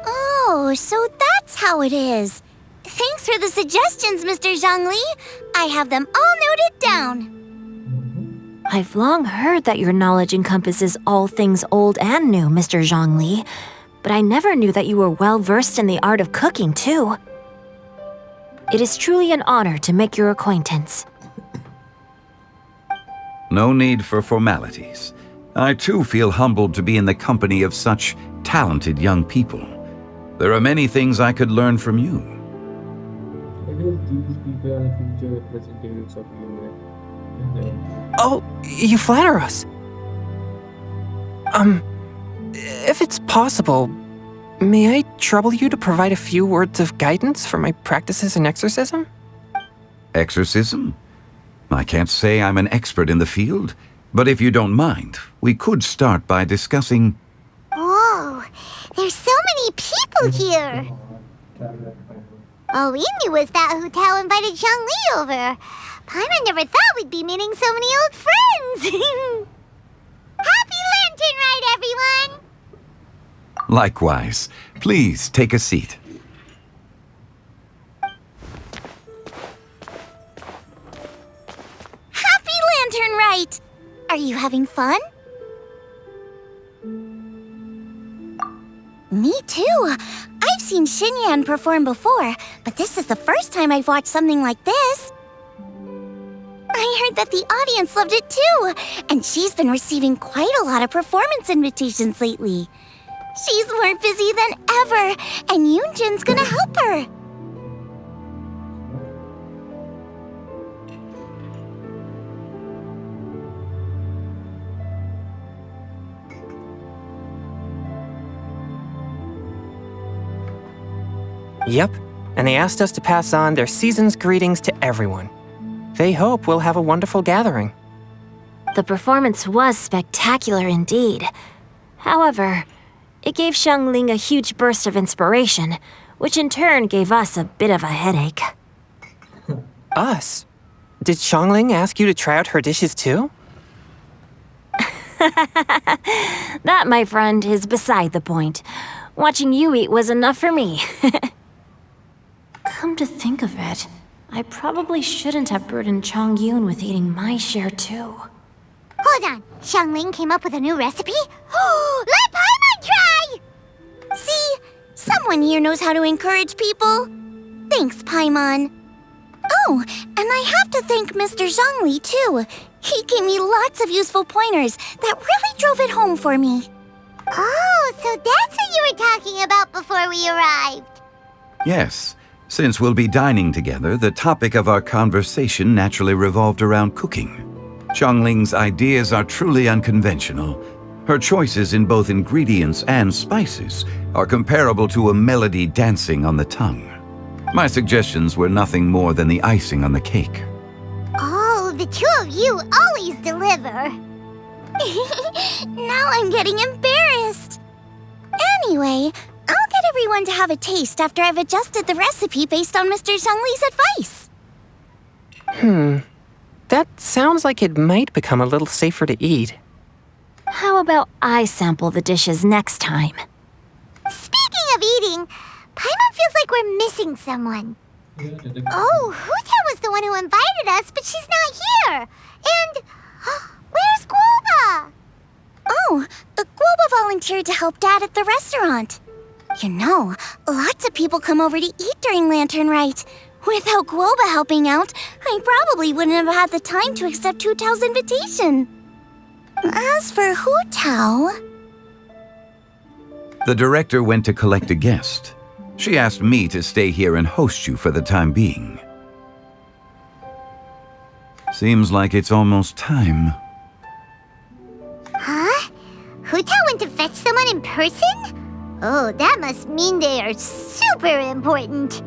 Oh, so that's how it is. Thanks for the suggestions, Mr. Zhongli. I have them all noted down. I've long heard that your knowledge encompasses all things old and new, Mr. Zhongli. But I never knew that you were well-versed in the art of cooking, too. It is truly an honor to make your acquaintance. No need for formalities. I too feel humbled to be in the company of such talented young people. There are many things I could learn from you. I guess these people are the future representatives of human. Oh, you flatter us. If it's possible, may I trouble you to provide a few words of guidance for my practices in exorcism? Exorcism? I can't say I'm an expert in the field, but if you don't mind, we could start by discussing... Whoa, there's so many people here. All we knew was that Hu invited Zhongli over. Paimon never thought we'd be meeting so many old friends. Happy Lantern Rite, everyone! Likewise. Please take a seat. Happy Lantern Rite! Are you having fun? Me too. I've seen Xinyan perform before, but this is the first time I've watched something like this. I heard that the audience loved it too, and she's been receiving quite a lot of performance invitations lately. She's more busy than ever, and Yoonjin's gonna help her. Yep, and they asked us to pass on their season's greetings to everyone. They hope we'll have a wonderful gathering. The performance was spectacular indeed. However, it gave Xiangling a huge burst of inspiration, which in turn gave us a bit of a headache. Us? Did Xiangling ask you to try out her dishes too? That, my friend, is beside the point. Watching you eat was enough for me. Come to think of it, I probably shouldn't have burdened Chongyun with eating my share too. Hold on, Xiangling came up with a new recipe? Let Paimon try! See, someone here knows how to encourage people. Thanks, Paimon. Oh, and I have to thank Mr. Zhongli too. He gave me lots of useful pointers that really drove it home for me. Oh, so that's what you were talking about before we arrived. Yes. Since we'll be dining together, the topic of our conversation naturally revolved around cooking. Xiangling's ideas are truly unconventional. Her choices in both ingredients and spices are comparable to a melody dancing on the tongue. My suggestions were nothing more than the icing on the cake. Oh, the two of you always deliver. Now I'm getting embarrassed. Anyway, I'll get everyone to have a taste after I've adjusted the recipe based on Mr. Zhongli's advice. That sounds like it might become a little safer to eat. How about I sample the dishes next time? Speaking of eating, Paimon feels like we're missing someone. Oh, Hu was the one who invited us, but she's not here. And where's Guoba? Oh, Guoba volunteered to help Dad at the restaurant. You know, lots of people come over to eat during Lantern Rite. Without Guoba helping out, I probably wouldn't have had the time to accept Hu Tao's invitation. As for Hu Tao... The director went to collect a guest. She asked me to stay here and host you for the time being. Seems like it's almost time. Huh? Huta went to fetch someone in person? Oh, that must mean they are super important.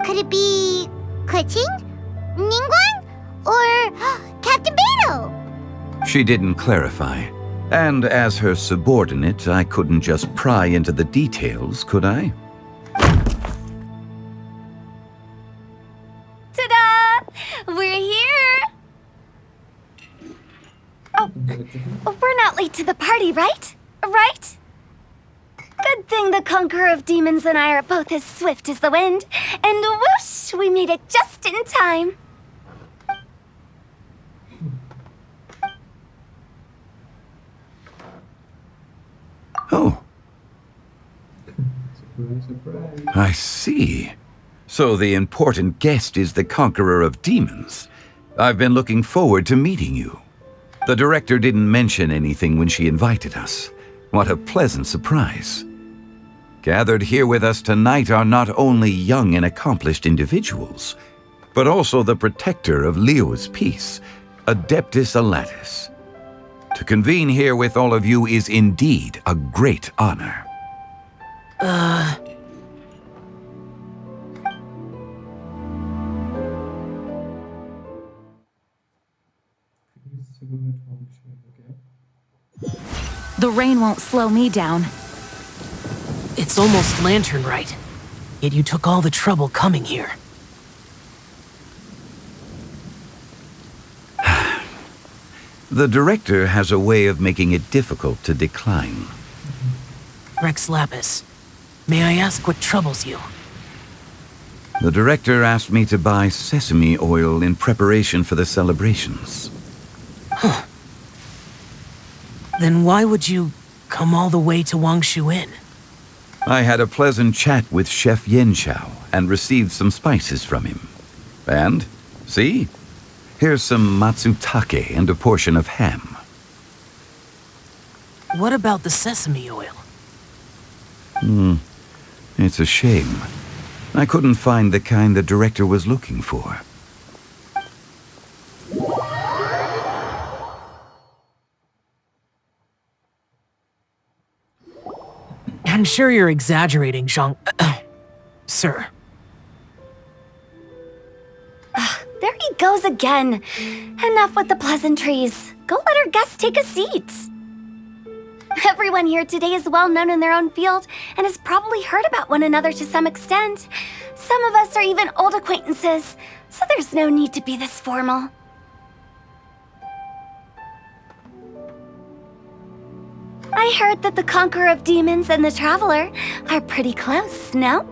Could it be Kuching? Ningguang? Or Captain Beto? She didn't clarify. And as her subordinate, I couldn't just pry into the details, could I? Ta-da! We're here! Oh, we're not late to the party, right? Right? Good thing the Conqueror of Demons and I are both as swift as the wind. And whoosh, we made it just in time. Oh, Surprise, surprise. I see. So the important guest is the Conqueror of Demons. I've been looking forward to meeting you. The director didn't mention anything when she invited us. What a pleasant surprise. Gathered here with us tonight are not only young and accomplished individuals, but also the protector of Leo's peace, Adeptus Alatus. To convene here with all of you is indeed a great honor. The rain won't slow me down. It's almost lantern right. Yet you took all the trouble coming here. The director has a way of making it difficult to decline. Rex Lapis, may I ask what troubles you? The director asked me to buy sesame oil in preparation for the celebrations. Then why would you come all the way to Wangshu Inn? I had a pleasant chat with Chef Yenchao and received some spices from him. And, see? Here's some matsutake and a portion of ham. What about the sesame oil? It's a shame. I couldn't find the kind the director was looking for. I'm sure you're exaggerating, Zhang... Sir. There he goes again. Enough with the pleasantries. Go let our guests take a seat. Everyone here today is well known in their own field and has probably heard about one another to some extent. Some of us are even old acquaintances, so there's no need to be this formal. I heard that the Conqueror of Demons and the Traveler are pretty close, no?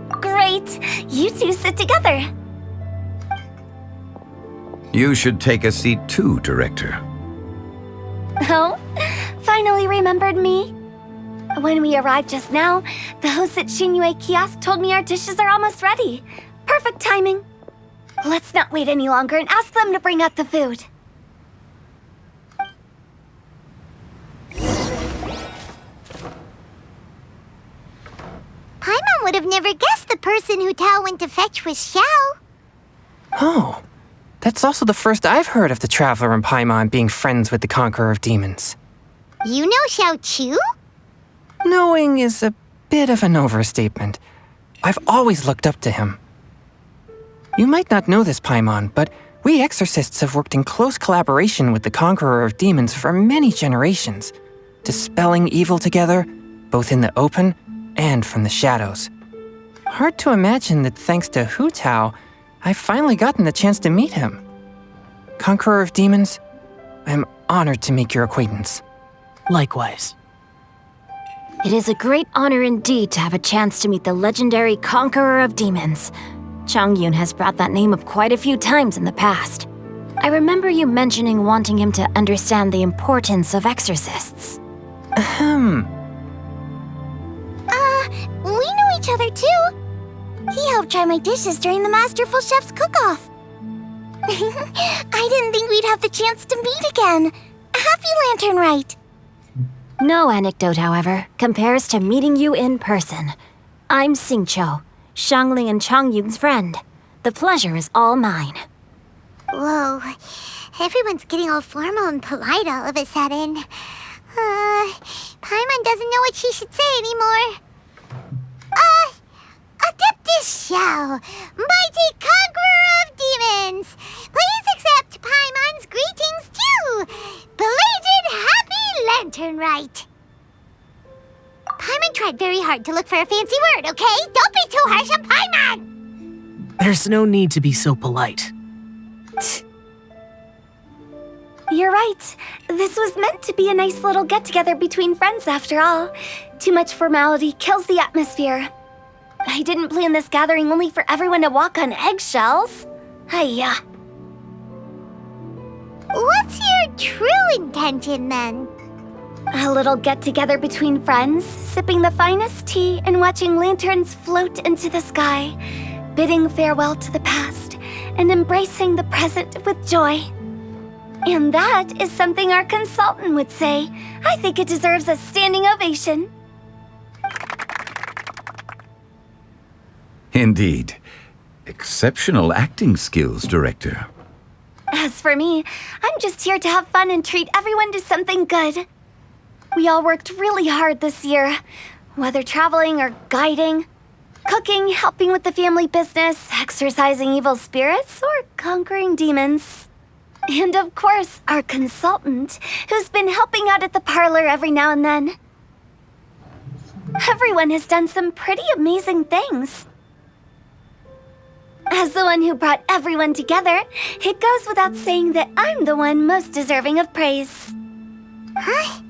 Great! You two sit together. You should take a seat too, Director. Oh, finally remembered me? When we arrived just now, the host at Xinyue Kiosk told me our dishes are almost ready. Perfect timing. Let's not wait any longer and ask them to bring out the food. Paimon would have never guessed the person who Tao went to fetch was Xiao. Oh, that's also the first I've heard of the Traveler and Paimon being friends with the Conqueror of Demons. You know Xiao Chu? Knowing is a bit of an overstatement. I've always looked up to him. You might not know this, Paimon, but we exorcists have worked in close collaboration with the Conqueror of Demons for many generations, dispelling evil together, both in the open and from the shadows. Hard to imagine that thanks to Hu Tao, I've finally gotten the chance to meet him. Conqueror of Demons, I'm honored to make your acquaintance. Likewise. It is a great honor indeed to have a chance to meet the legendary Conqueror of Demons. Changyun has brought that name up quite a few times in the past. I remember you mentioning wanting him to understand the importance of exorcists. Ahem. We know each other too. He helped try my dishes during the Masterful Chef's cook-off. I didn't think we'd have the chance to meet again. Happy Lantern Rite. No anecdote, however, compares to meeting you in person. I'm Xingqiu, Xiangling and Changyun's friend. The pleasure is all mine. Whoa, everyone's getting all formal and polite all of a sudden. Paimon doesn't know what she should say anymore. Adeptus Xiao, mighty conqueror of demons, please accept Paimon's greetings too. Belated Happy Lantern Rite. Paimon tried very hard to look for a fancy word, okay? Don't be too harsh on Paimon! There's no need to be so polite. You're right. This was meant to be a nice little get-together between friends after all. Too much formality kills the atmosphere. I didn't plan this gathering only for everyone to walk on eggshells. Hiya. What's your true intention then? A little get-together between friends, sipping the finest tea and watching lanterns float into the sky, bidding farewell to the past and embracing the present with joy. And that is something our consultant would say. I think it deserves a standing ovation. Indeed. Exceptional acting skills, Director. As for me, I'm just here to have fun and treat everyone to something good. We all worked really hard this year, whether traveling or guiding, cooking, helping with the family business, exorcising evil spirits, or conquering demons. And of course, our consultant, who's been helping out at the parlor every now and then. Everyone has done some pretty amazing things. As the one who brought everyone together, it goes without saying that I'm the one most deserving of praise. Huh?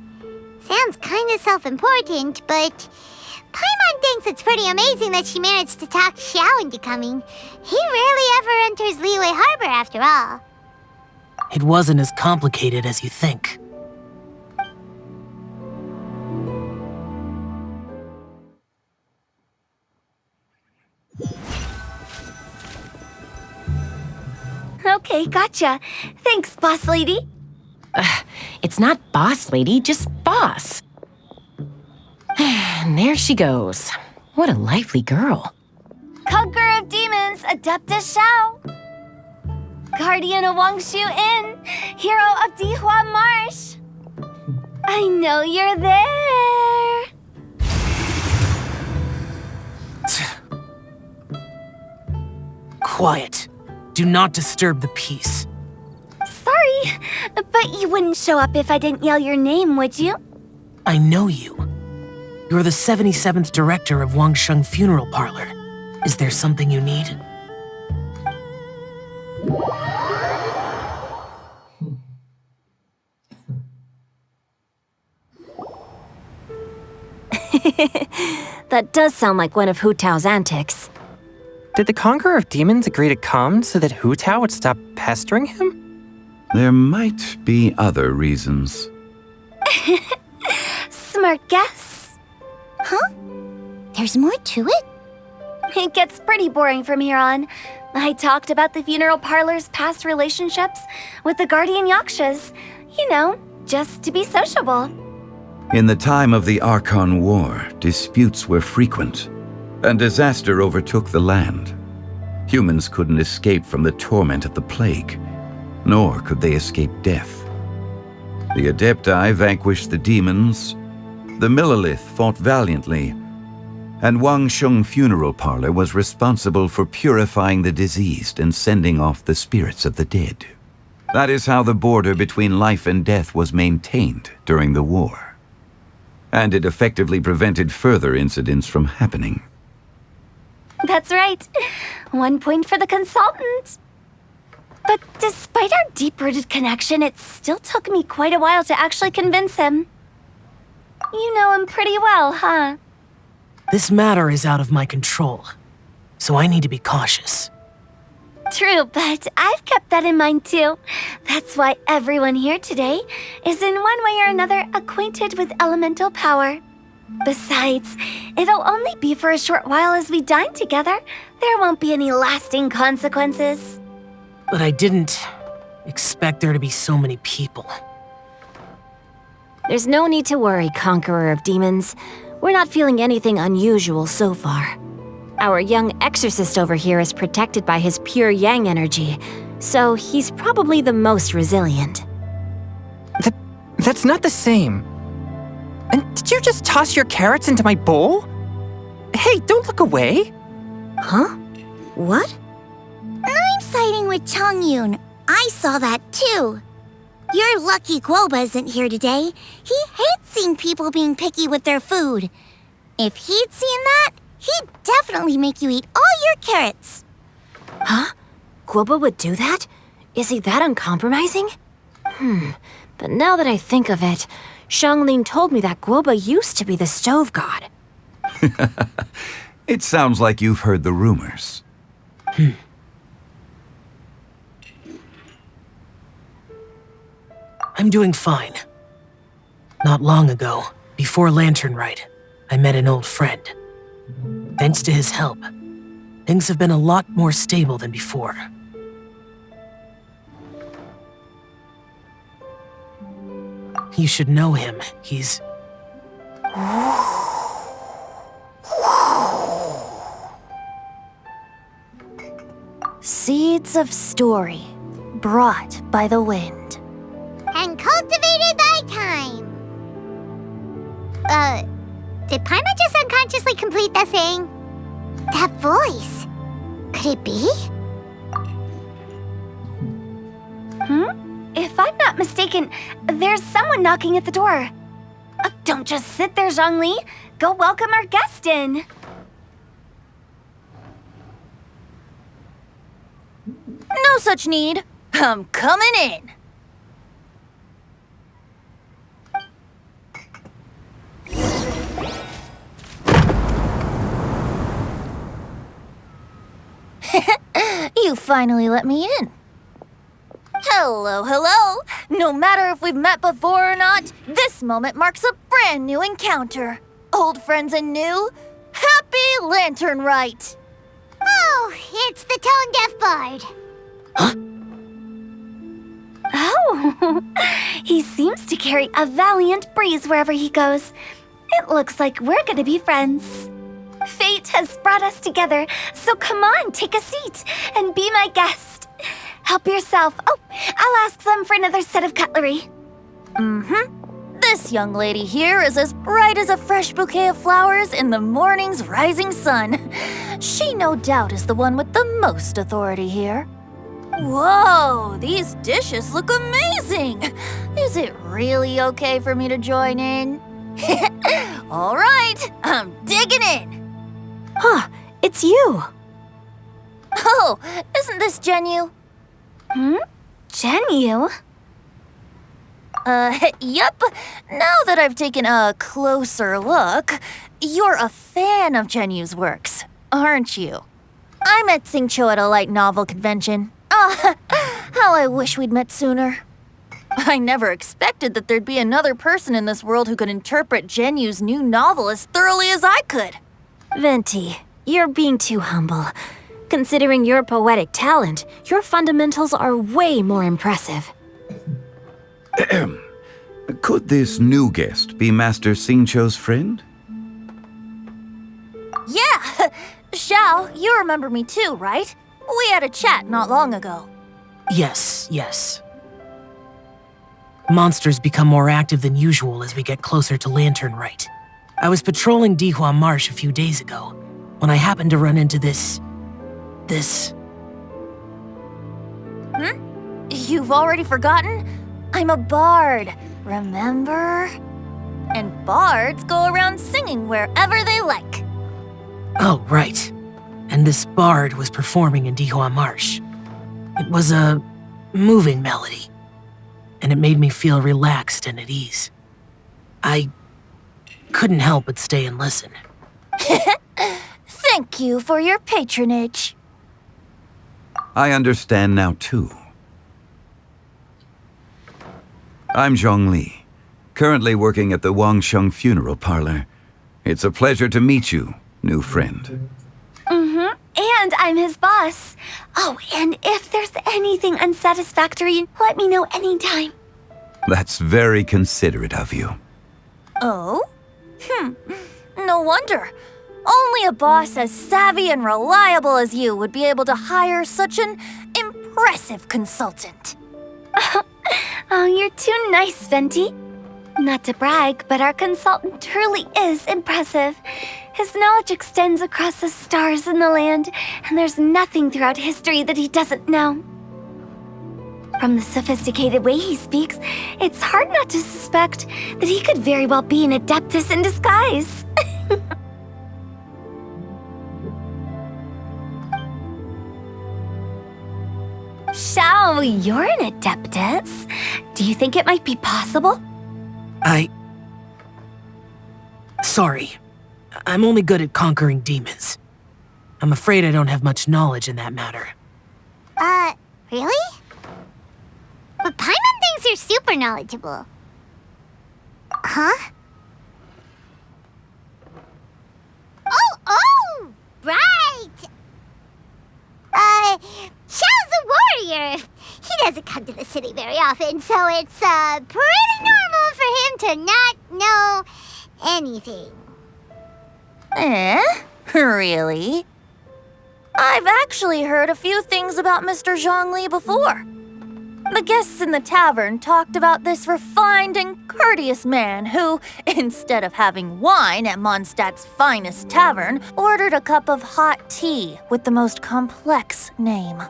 Sounds kinda self-important, but Paimon thinks it's pretty amazing that she managed to talk Xiao into coming. He rarely ever enters Liyue Harbor after all. It wasn't as complicated as you think. Okay, gotcha. Thanks, boss lady. It's not boss lady, just boss. And there she goes. What a lively girl. Conqueror of demons, Adeptus Xiao. Guardian of Wangshu Inn, hero of Dihua Marsh. I know you're there. Quiet. Do not disturb the peace. Sorry, but you wouldn't show up if I didn't yell your name, would you? I know you. You're the 77th director of Wangsheng Funeral Parlor. Is there something you need? That does sound like one of Hu Tao's antics. Did the Conqueror of Demons agree to come so that Hu Tao would stop pestering him? There might be other reasons. Smart guess. Huh? There's more to it? It gets pretty boring from here on. I talked about the funeral parlor's past relationships with the Guardian Yakshas. You know, just to be sociable. In the time of the Archon War, disputes were frequent, and disaster overtook the land. Humans couldn't escape from the torment of the plague, nor could they escape death. The Adepti vanquished the demons, the Millelith fought valiantly, and Wangsheng Funeral Parlor was responsible for purifying the diseased and sending off the spirits of the dead. That is how the border between life and death was maintained during the war. And it effectively prevented further incidents from happening. That's right. 1 point for the consultant. But despite our deep-rooted connection, it still took me quite a while to actually convince him. You know him pretty well, huh? This matter is out of my control, so I need to be cautious. True, but I've kept that in mind too. That's why everyone here today is in one way or another acquainted with elemental power. Besides, it'll only be for a short while as we dine together. There won't be any lasting consequences. But I didn't expect there to be so many people. There's no need to worry, Conqueror of Demons. we're not feeling anything unusual so far. Our young exorcist over here is protected by his pure yang energy, so he's probably the most resilient. That's not the same. And did you just toss your carrots into my bowl? Hey, don't look away. Huh? What? I'm siding with Chongyun. I saw that too. You're lucky Guoba isn't here today. He hates seeing people being picky with their food. If he'd seen that, he'd definitely make you eat all your carrots. Huh? Guoba would do that? Is he that uncompromising? But now that I think of it, Xiangling told me that Guoba used to be the stove god. It sounds like you've heard the rumors. I'm doing fine. Not long ago, before Lantern Rite, I met an old friend. Thanks to his help, things have been a lot more stable than before. You should know him. He's... Seeds of story, brought by the wind. And cultivated by time. Did Paimon just unconsciously complete that saying? That voice. Could it be? If I'm not mistaken, there's someone knocking at the door. Don't just sit there, Zhongli. Go welcome our guest in. No such need. I'm coming in. You finally let me in. Hello, hello. No matter if we've met before or not, this moment marks a brand new encounter. Old friends and new. Happy Lantern Rite. Oh, it's the tone-deaf bard. Oh, he seems to carry a valiant breeze wherever he goes. It looks like we're gonna be friends. Fate has brought us together, so come on, take a seat and be my guest. Help yourself. Oh, I'll ask them for another set of cutlery. This young lady here is as bright as a fresh bouquet of flowers in the morning's rising sun. She no doubt is the one with the most authority here. Whoa, these dishes look amazing! Is it really okay for me to join in? All right, I'm digging in. Huh, it's you. Oh, isn't this Genyu? Genyu? Yep. Now that I've taken a closer look, you're a fan of Genyu's works, aren't you? I met Xingqiu at a light novel convention. How I wish we'd met sooner. I never expected that there'd be another person in this world who could interpret Genyu's new novel as thoroughly as I could. Venti, you're being too humble. Considering your poetic talent, your fundamentals are way more impressive. Could this new guest be Master Xingqiu's friend? Yeah! Xiao, you remember me too, right? We had a chat not long ago. Yes. Monsters become more active than usual as we get closer to Lantern Rite. I was patrolling Dihua Marsh a few days ago when I happened to run into this... You've already forgotten? I'm a bard, remember? And bards go around singing wherever they like. Oh, right. And this bard was performing in Dihua Marsh. It was a moving melody, and it made me feel relaxed and at ease. I couldn't help but stay and listen. Thank you for your patronage. I understand now, too. I'm Zhongli, currently working at the Wangsheng Funeral Parlor. It's a pleasure to meet you, new friend. And I'm his boss. Oh, and if there's anything unsatisfactory, let me know anytime. That's very considerate of you. Oh? No wonder. Only a boss as savvy and reliable as you would be able to hire such an impressive consultant. Oh, you're too nice, Venti. Not to brag, but our consultant truly is impressive. His knowledge extends across the stars and the land, and there's nothing throughout history that he doesn't know. From the sophisticated way he speaks, it's hard not to suspect that he could very well be an adeptus in disguise. Shao, you're an adeptus. Do you think it might be possible? Sorry. I'm only good at conquering demons. I'm afraid I don't have much knowledge in that matter. Really? But Paimon thinks you're super knowledgeable. Huh? Oh, right! Xiao's a warrior. He doesn't come to the city very often, so it's, pretty normal for him to not know anything. Really? I've actually heard a few things about Mr. Zhongli before. The guests in the tavern talked about this refined and courteous man who, instead of having wine at Mondstadt's finest tavern, ordered a cup of hot tea with the most complex name.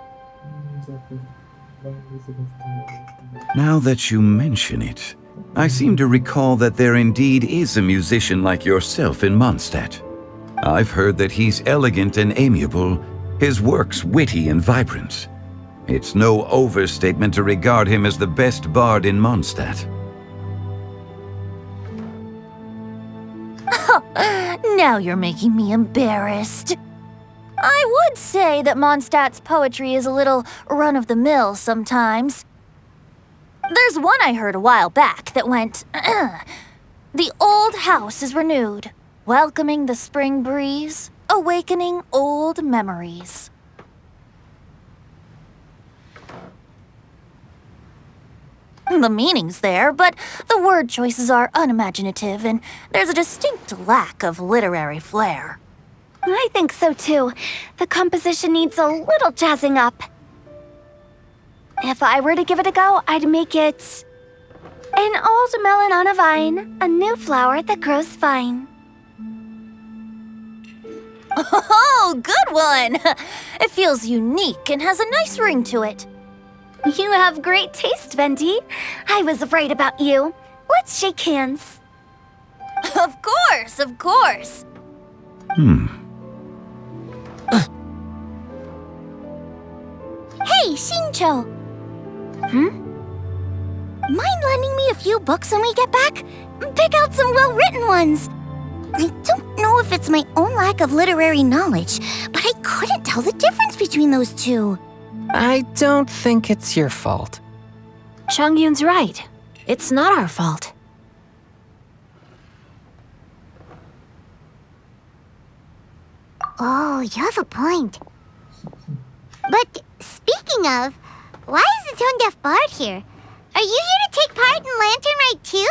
Now that you mention it, I seem to recall that there indeed is a musician like yourself in Mondstadt. I've heard that he's elegant and amiable, his works witty and vibrant. It's no overstatement to regard him as the best bard in Mondstadt. Now you're making me embarrassed. I would say that Mondstadt's poetry is a little run-of-the-mill sometimes. There's one I heard a while back that went, "The old house is renewed, welcoming the spring breeze, awakening old memories." The meaning's there, but the word choices are unimaginative, and there's a distinct lack of literary flair. I think so too. The composition needs a little jazzing up. If I were to give it a go, I'd make it an old melon on a vine, a new flower that grows fine. Oh, good one! It feels unique and has a nice ring to it. You have great taste, Venti. I was right about you. Let's shake hands. Of course, of course. Hey, Shincho! Mind lending me a few books when we get back? Pick out some well-written ones. I don't know if it's my own lack of literary knowledge, but I couldn't tell the difference between those two. I don't think it's your fault. Chongyun's right. It's not our fault. Oh, you have a point. But speaking of, why is the tone-deaf bard here? Are you here to take part in Lantern Rite too?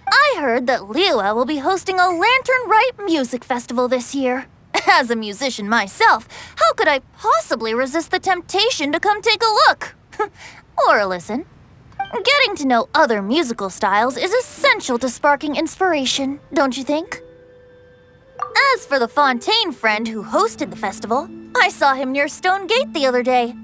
I heard that Liua will be hosting a Lantern Rite music festival this year. As a musician myself, how could I possibly resist the temptation to come take a look? Or listen. Getting to know other musical styles is essential to sparking inspiration, don't you think? As for the Fontaine friend who hosted the festival, I saw him near Stone Gate the other day.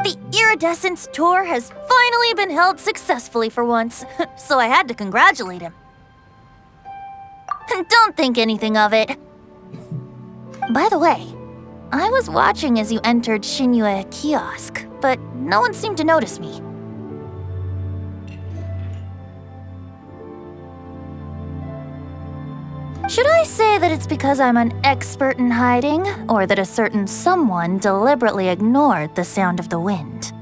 The Iridescence tour has finally been held successfully for once, so I had to congratulate him. Don't think anything of it. By the way, I was watching as you entered Shinyue Kiosk, but no one seemed to notice me. Should I say that it's because I'm an expert in hiding, or that a certain someone deliberately ignored the sound of the wind?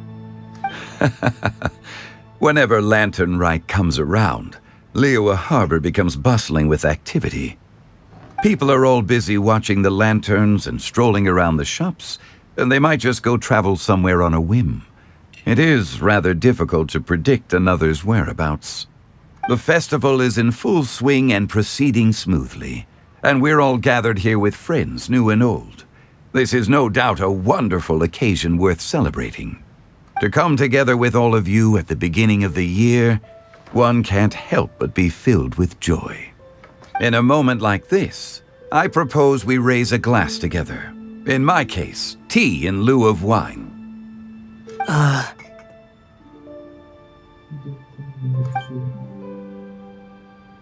Whenever Lantern Rite comes around, Liua Harbor becomes bustling with activity. People are all busy watching the lanterns and strolling around the shops, and they might just go travel somewhere on a whim. It is rather difficult to predict another's whereabouts. The festival is in full swing and proceeding smoothly, and we're all gathered here with friends new and old. This is no doubt a wonderful occasion worth celebrating. To come together with all of you at the beginning of the year, one can't help but be filled with joy. In a moment like this, I propose we raise a glass together. In my case, tea in lieu of wine.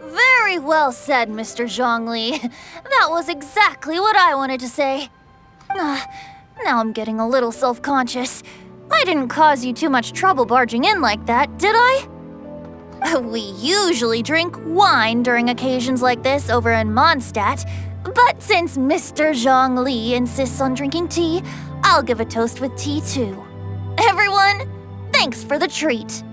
Very well said, Mr. Zhongli. That was exactly what I wanted to say. Now I'm getting a little self-conscious. I didn't cause you too much trouble barging in like that, did I? We usually drink wine during occasions like this over in Mondstadt, but since Mr. Zhongli insists on drinking tea, I'll give a toast with tea too. Everyone, thanks for the treat.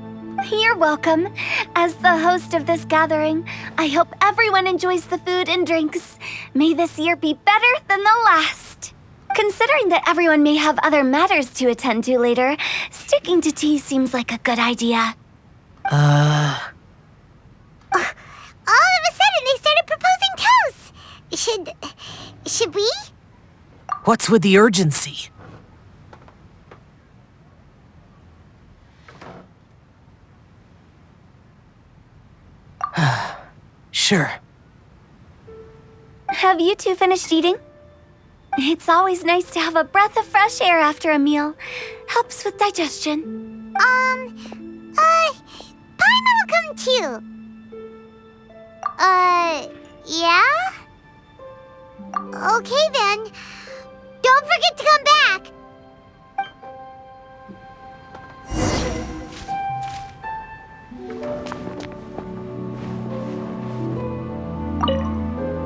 You're welcome. As the host of this gathering, I hope everyone enjoys the food and drinks. May this year be better than the last. Considering that everyone may have other matters to attend to later, sticking to tea seems like a good idea. All of a sudden, they started proposing toasts. Should we? What's with the urgency? Sure. Have you two finished eating? It's always nice to have a breath of fresh air after a meal. Helps with digestion. Paimon will come too. Yeah? Okay then. Don't forget to come back.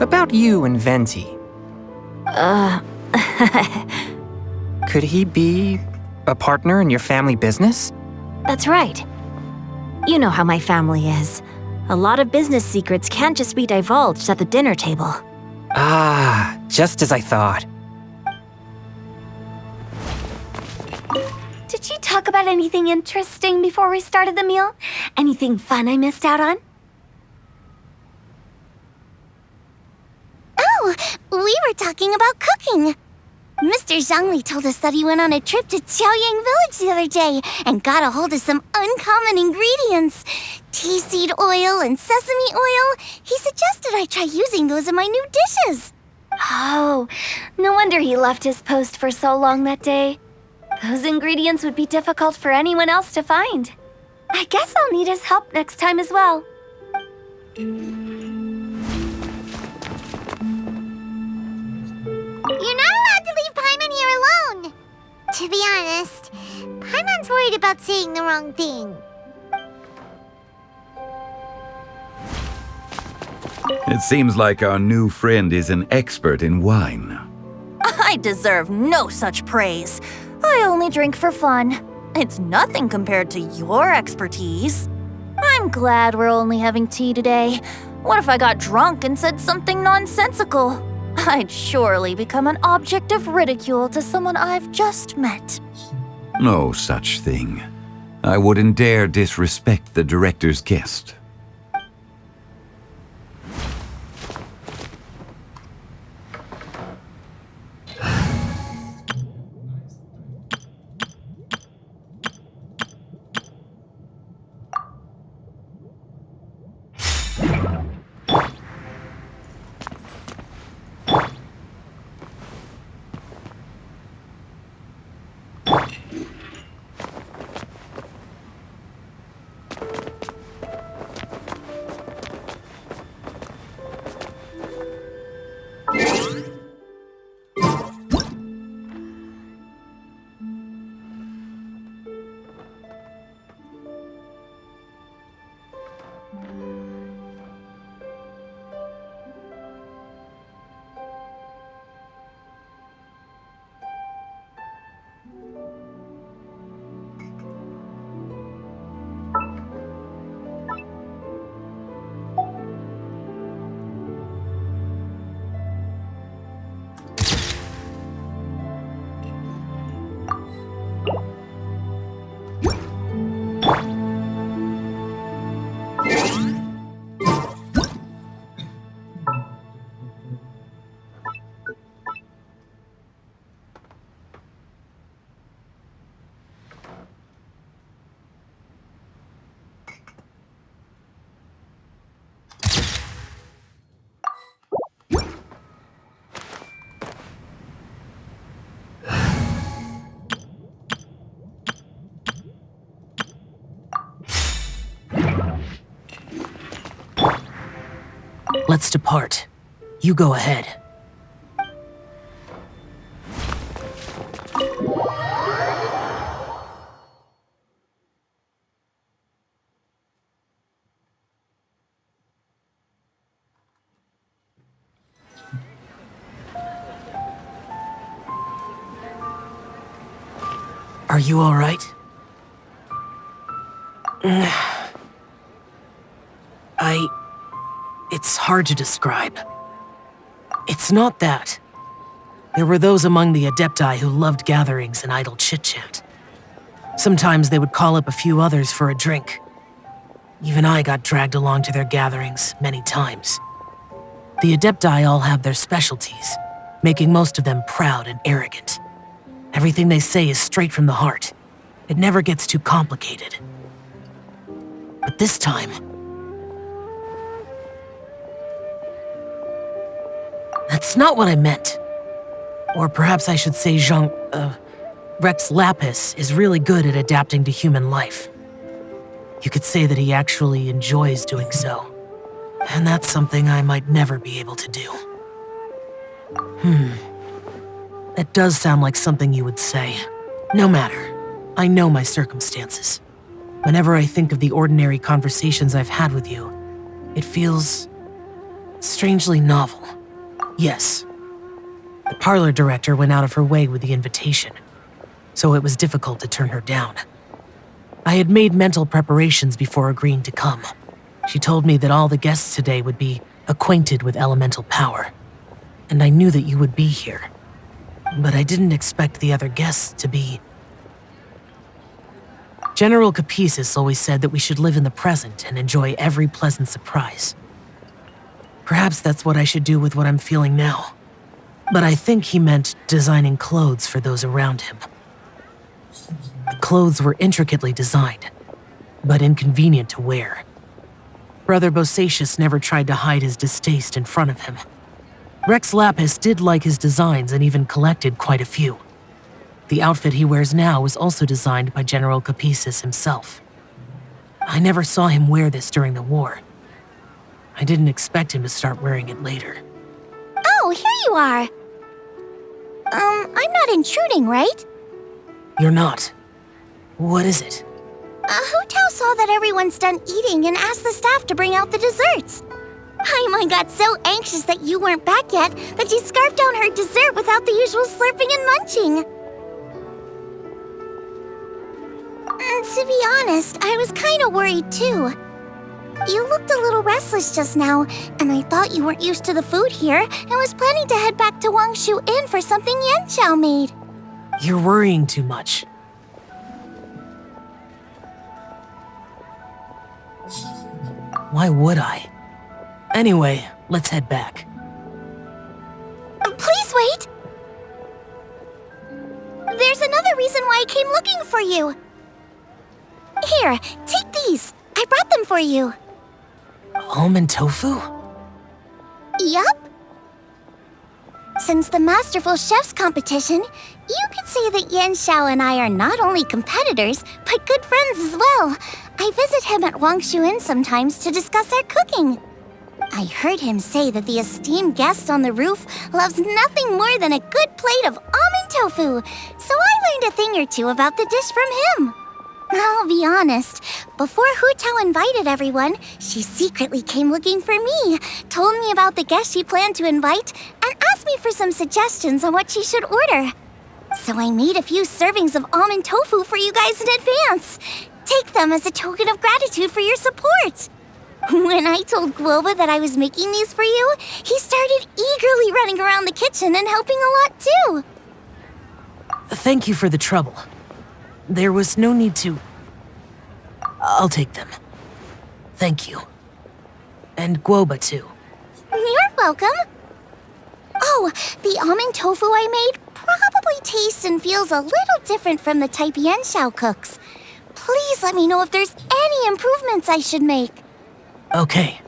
About you and Venti. Could he be a partner in your family business? That's right. You know how my family is. A lot of business secrets can't just be divulged at the dinner table. Ah, just as I thought. Did you talk about anything interesting before we started the meal? Anything fun I missed out on? Oh, we were talking about cooking. Mr. Zhongli told us that he went on a trip to Qiaoyang Village the other day and got a hold of some uncommon ingredients. Tea seed oil and sesame oil. He suggested I try using those in my new dishes. Oh, no wonder he left his post for so long that day. Those ingredients would be difficult for anyone else to find. I guess I'll need his help next time as well. You're not allowed to leave Paimon here alone. To be honest, Paimon's worried about saying the wrong thing. It seems like our new friend is an expert in wine. I deserve no such praise. I only drink for fun. It's nothing compared to your expertise. I'm glad we're only having tea today. What if I got drunk and said something nonsensical? I'd surely become an object of ridicule to someone I've just met. No such thing. I wouldn't dare disrespect the director's guest. Let's depart. You go ahead. Are you all right? It's hard to describe. It's not that. There were those among the Adepti who loved gatherings and idle chit-chat. Sometimes they would call up a few others for a drink. Even I got dragged along to their gatherings many times. The Adepti all have their specialties, making most of them proud and arrogant. Everything they say is straight from the heart. It never gets too complicated. But this time... That's not what I meant. Or perhaps I should say Rex Lapis is really good at adapting to human life. You could say that he actually enjoys doing so. And that's something I might never be able to do. That does sound like something you would say. No matter. I know my circumstances. Whenever I think of the ordinary conversations I've had with you, it feels strangely novel. Yes. The parlor director went out of her way with the invitation, so it was difficult to turn her down. I had made mental preparations before agreeing to come. She told me that all the guests today would be acquainted with elemental power, and I knew that you would be here. But I didn't expect the other guests to be... General Capisis always said that we should live in the present and enjoy every pleasant surprise. Perhaps that's what I should do with what I'm feeling now. But I think he meant designing clothes for those around him. The clothes were intricately designed, but inconvenient to wear. Brother Bosacius never tried to hide his distaste in front of him. Rex Lapis did like his designs and even collected quite a few. The outfit he wears now was also designed by General Capisis himself. I never saw him wear this during the war. I didn't expect him to start wearing it later. Oh, here you are. I'm not intruding, right? You're not. What is it? Hu Tao saw that everyone's done eating and asked the staff to bring out the desserts. Paimon got so anxious that you weren't back yet that she scarfed down her dessert without the usual slurping and munching. To be honest, I was kind of worried too. You looked a little restless just now, and I thought you weren't used to the food here and was planning to head back to Wangshu Inn for something Yanxiao made. You're worrying too much. Why would I? Anyway, let's head back. Please wait! There's another reason why I came looking for you. Here, take these. I brought them for you. Almond tofu? Yup. Since the Masterful Chef's competition, you could say that Yanxiao and I are not only competitors, but good friends as well. I visit him at Wangshu Inn sometimes to discuss our cooking. I heard him say that the esteemed guest on the roof loves nothing more than a good plate of almond tofu, so I learned a thing or two about the dish from him. I'll be honest, before Hu Tao invited everyone, she secretly came looking for me, told me about the guests she planned to invite, and asked me for some suggestions on what she should order. So I made a few servings of almond tofu for you guys in advance. Take them as a token of gratitude for your support. When I told Guoba that I was making these for you, he started eagerly running around the kitchen and helping a lot too. Thank you for the trouble. There was no need to... I'll take them. Thank you. And Guoba too. You're welcome. Oh, the almond tofu I made probably tastes and feels a little different from the type Yanxiao cooks. Please let me know if there's any improvements I should make. Okay.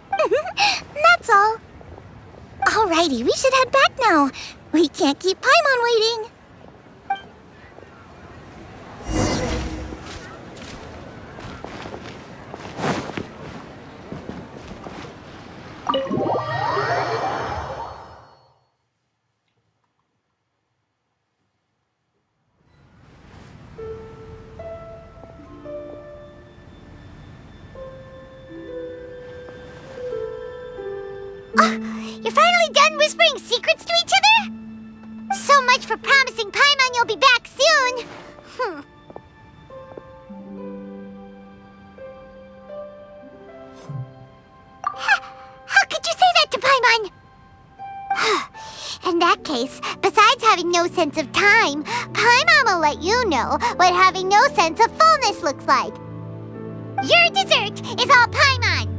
That's all. Alrighty, we should head back now. We can't keep Paimon waiting. You're finally done whispering secrets to each other? So much for promising Paimon you'll be back soon. How could you say that to Paimon? In that case, besides having no sense of time, Paimon will let you know what having no sense of fullness looks like. Your dessert is all Paimon's.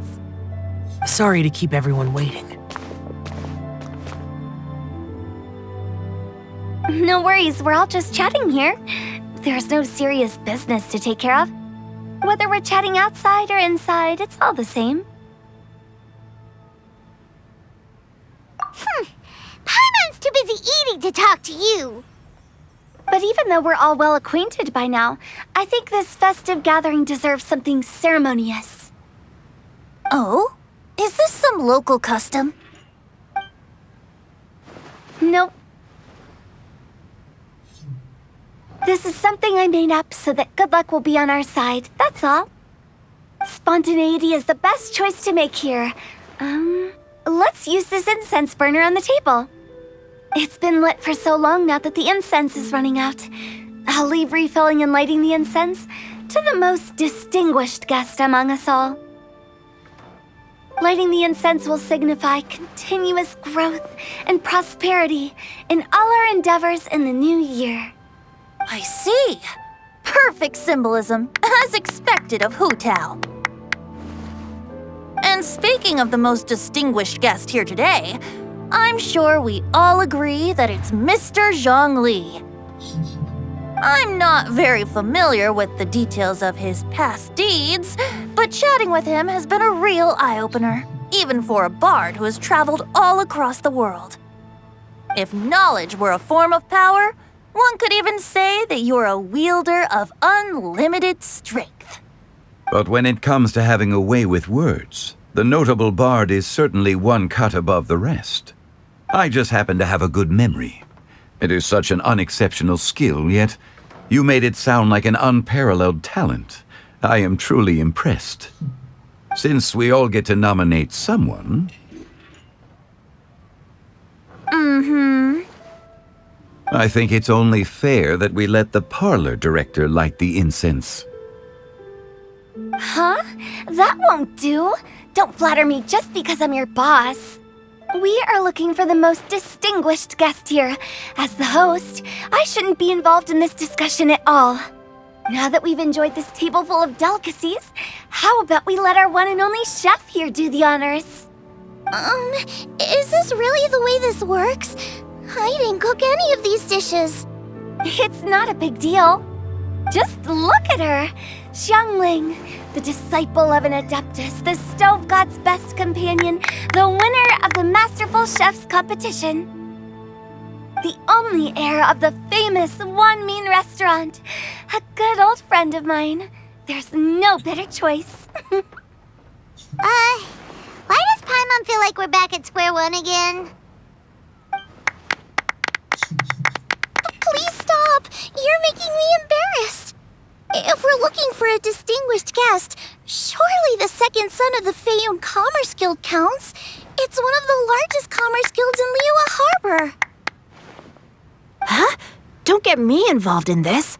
Sorry to keep everyone waiting. No worries, we're all just chatting here. There's no serious business to take care of. Whether we're chatting outside or inside, it's all the same. Paimon's too busy eating to talk to you. But even though we're all well acquainted by now, I think this festive gathering deserves something ceremonious. Oh? Is this some local custom? Nope. This is something I made up so that good luck will be on our side, that's all. Spontaneity is the best choice to make here. Let's use this incense burner on the table. It's been lit for so long now that the incense is running out. I'll leave refilling and lighting the incense to the most distinguished guest among us all. Lighting the incense will signify continuous growth and prosperity in all our endeavors in the new year. I see. Perfect symbolism, as expected of Hu Tao. And speaking of the most distinguished guest here today, I'm sure we all agree that it's Mr. Zhongli. I'm not very familiar with the details of his past deeds, but chatting with him has been a real eye-opener, even for a bard who has traveled all across the world. If knowledge were a form of power, one could even say that you're a wielder of unlimited strength. But when it comes to having a way with words, the notable bard is certainly one cut above the rest. I just happen to have a good memory. It is such an unexceptional skill, yet you made it sound like an unparalleled talent. I am truly impressed. Since we all get to nominate someone... I think it's only fair that we let the parlor director light the incense. Huh? That won't do. Don't flatter me just because I'm your boss. We are looking for the most distinguished guest here. As the host, I shouldn't be involved in this discussion at all. Now that we've enjoyed this table full of delicacies, how about we let our one and only chef here do the honors? Is this really the way this works? I didn't cook any of these dishes. It's not a big deal. Just look at her. Xiangling, the disciple of an adeptus, the stove god's best companion, the winner of the Masterful Chef's competition. The only heir of the famous One Mean restaurant. A good old friend of mine. There's no better choice. Why does Paimon feel like we're back at square one again? Please stop! You're making me embarrassed. If we're looking for a distinguished guest, surely the second son of the Feiyun Commerce Guild counts. It's one of the largest commerce guilds in Liyue Harbor. Huh? Don't get me involved in this.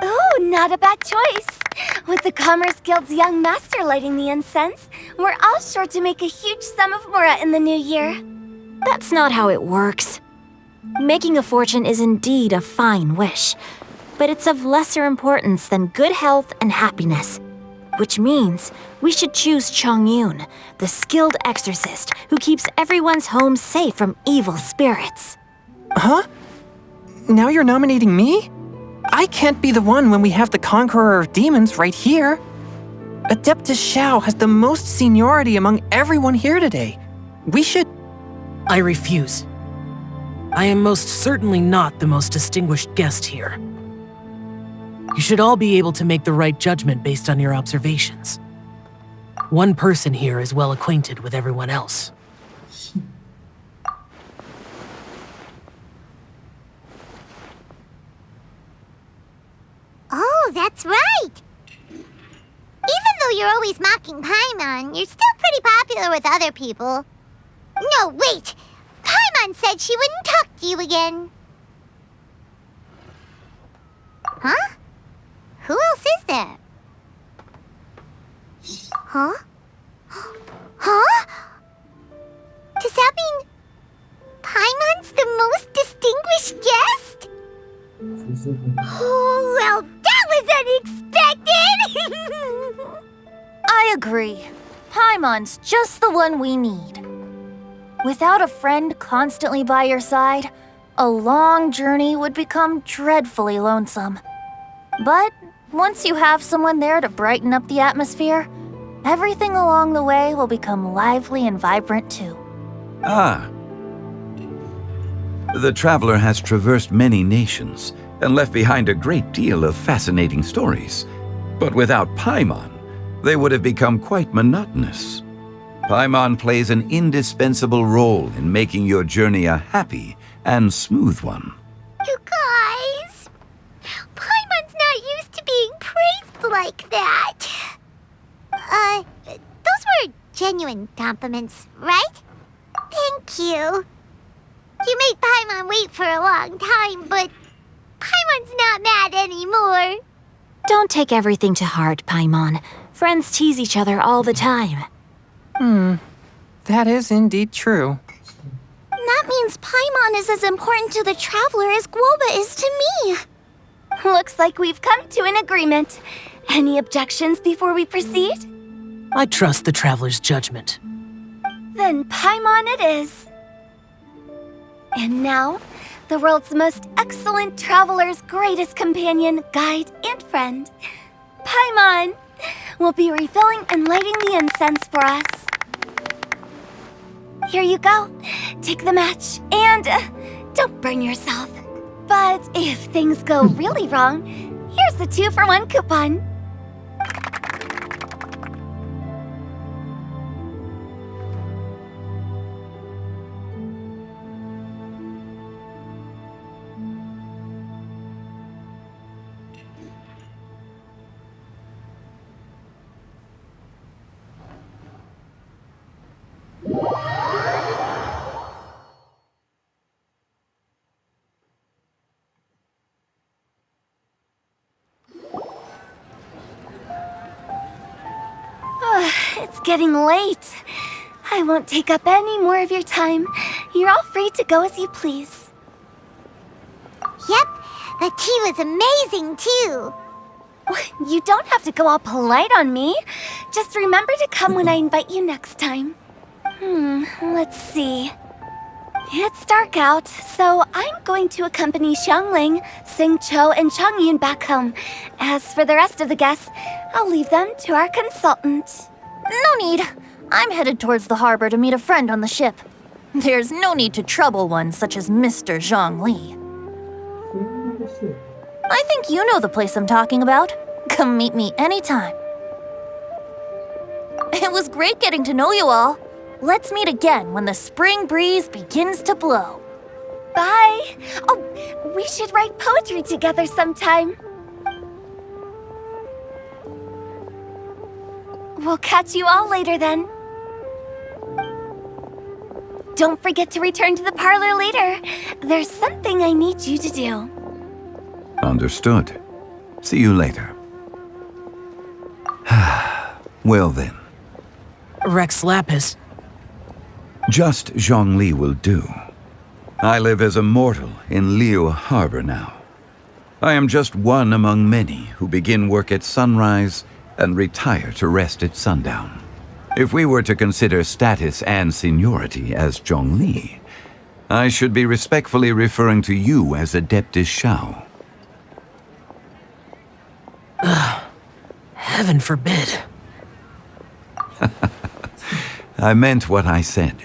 Oh, not a bad choice. With the Commerce Guild's young master lighting the incense, we're all sure to make a huge sum of mora in the new year. That's not how it works. Making a fortune is indeed a fine wish, but it's of lesser importance than good health and happiness. Which means we should choose Chongyun, the skilled exorcist who keeps everyone's home safe from evil spirits. Huh? Now you're nominating me? I can't be the one when we have the Conqueror of Demons right here. Adeptus Xiao has the most seniority among everyone here today. We should... I refuse. I am most certainly not the most distinguished guest here. You should all be able to make the right judgment based on your observations. One person here is well acquainted with everyone else. Oh, that's right! Even though you're always mocking Paimon, you're still pretty popular with other people. No, wait! Paimon said she wouldn't talk to you again. Huh? Who else is there? Huh? Huh? Does that mean Paimon's the most distinguished guest? Oh, well, that was unexpected! I agree. Paimon's just the one we need. Without a friend constantly by your side, a long journey would become dreadfully lonesome. But once you have someone there to brighten up the atmosphere, everything along the way will become lively and vibrant too. Ah. The traveler has traversed many nations and left behind a great deal of fascinating stories. But without Paimon, they would have become quite monotonous. Paimon plays an indispensable role in making your journey a happy and smooth one. You guys, Paimon's not used to being praised like that. Those were genuine compliments, right? Thank you. You made Paimon wait for a long time, but Paimon's not mad anymore. Don't take everything to heart, Paimon. Friends tease each other all the time. That is indeed true. That means Paimon is as important to the traveler as Guoba is to me. Looks like we've come to an agreement. Any objections before we proceed? I trust the traveler's judgment. Then Paimon it is. And now, the world's most excellent traveler's greatest companion, guide, and friend, Paimon, will be refilling and lighting the incense for us. Here you go. Take the match and don't burn yourself. But if things go really wrong, here's the 2-for-1 coupon. It's getting late. I won't take up any more of your time. You're all free to go as you please. Yep, the tea was amazing too. You don't have to go all polite on me. Just remember to come when I invite you next time. Let's see. It's dark out, so I'm going to accompany Xiangling, Xingqiu, and Changyun back home. As for the rest of the guests, I'll leave them to our consultant. No need. I'm headed towards the harbor to meet a friend on the ship. There's no need to trouble one such as Mr. Zhongli. I think you know the place I'm talking about. Come meet me anytime. It was great getting to know you all. Let's meet again when the spring breeze begins to blow. Bye. Oh, we should write poetry together sometime. We'll catch you all later then. Don't forget to return to the parlor later. There's something I need you to do. Understood. See you later. Well then. Rex Lapis. Just Zhongli will do. I live as a mortal in Liu Harbor now. I am just one among many who begin work at sunrise and retire to rest at sundown. If we were to consider status and seniority as Zhongli, I should be respectfully referring to you as Adeptus Shao. Heaven forbid. I meant what I said.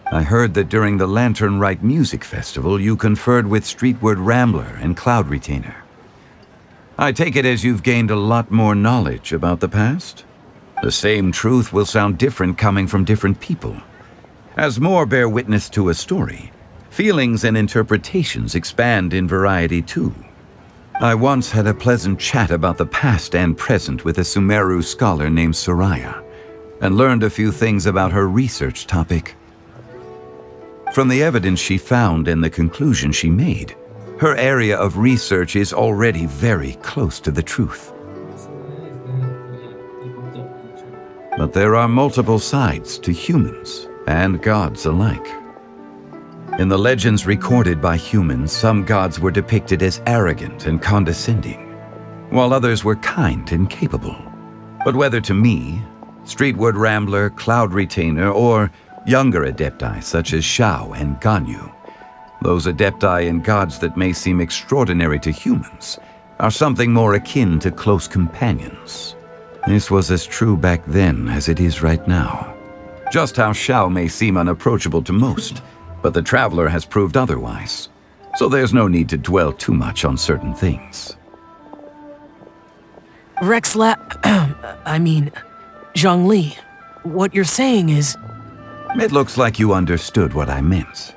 I heard that during the Lantern Rite Music Festival, you conferred with Streetward Rambler and Cloud Retainer. I take it as you've gained a lot more knowledge about the past? The same truth will sound different coming from different people. As more bear witness to a story, feelings and interpretations expand in variety too. I once had a pleasant chat about the past and present with a Sumeru scholar named Soraya, and learned a few things about her research topic. From the evidence she found and the conclusion she made, her area of research is already very close to the truth. But there are multiple sides to humans and gods alike. In the legends recorded by humans, some gods were depicted as arrogant and condescending, while others were kind and capable. But whether to me, Streetward Rambler, Cloud Retainer, or younger adepti such as Shao and Ganyu, those adepti and gods that may seem extraordinary to humans are something more akin to close companions. This was as true back then as it is right now. Just how Shao may seem unapproachable to most, but the Traveler has proved otherwise, so there's no need to dwell too much on certain things. Zhongli, what you're saying is... It looks like you understood what I meant.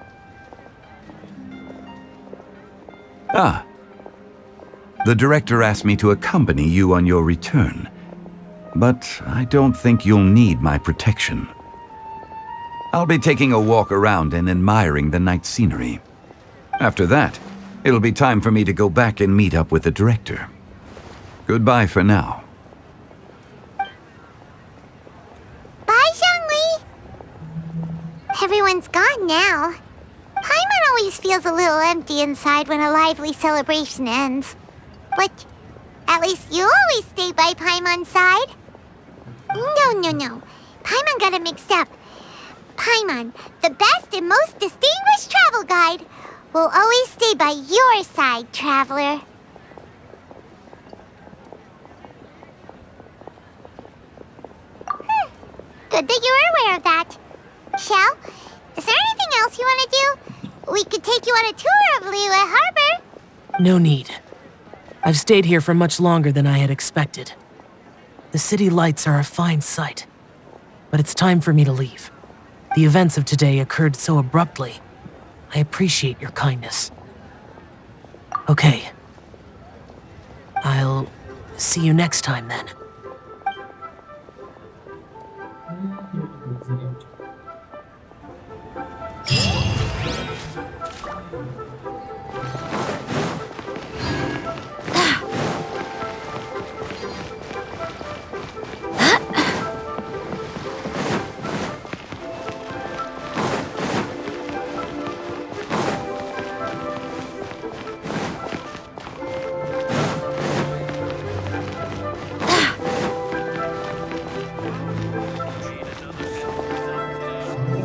Ah. The director asked me to accompany you on your return, but I don't think you'll need my protection. I'll be taking a walk around and admiring the night scenery. After that, it'll be time for me to go back and meet up with the director. Goodbye for now. Bye, Zhongli! Everyone's gone now. Paimon always feels a little empty inside when a lively celebration ends. But at least you always stay by Paimon's side. No. Paimon got it mixed up. Paimon, the best and most distinguished travel guide, will always stay by your side, Traveler. Good that you're aware of that. Shell, is there anything else you want to do? We could take you on a tour of Liyue Harbor. No need. I've stayed here for much longer than I had expected. The city lights are a fine sight, but it's time for me to leave. The events of today occurred so abruptly. I appreciate your kindness. Okay. I'll see you next time then.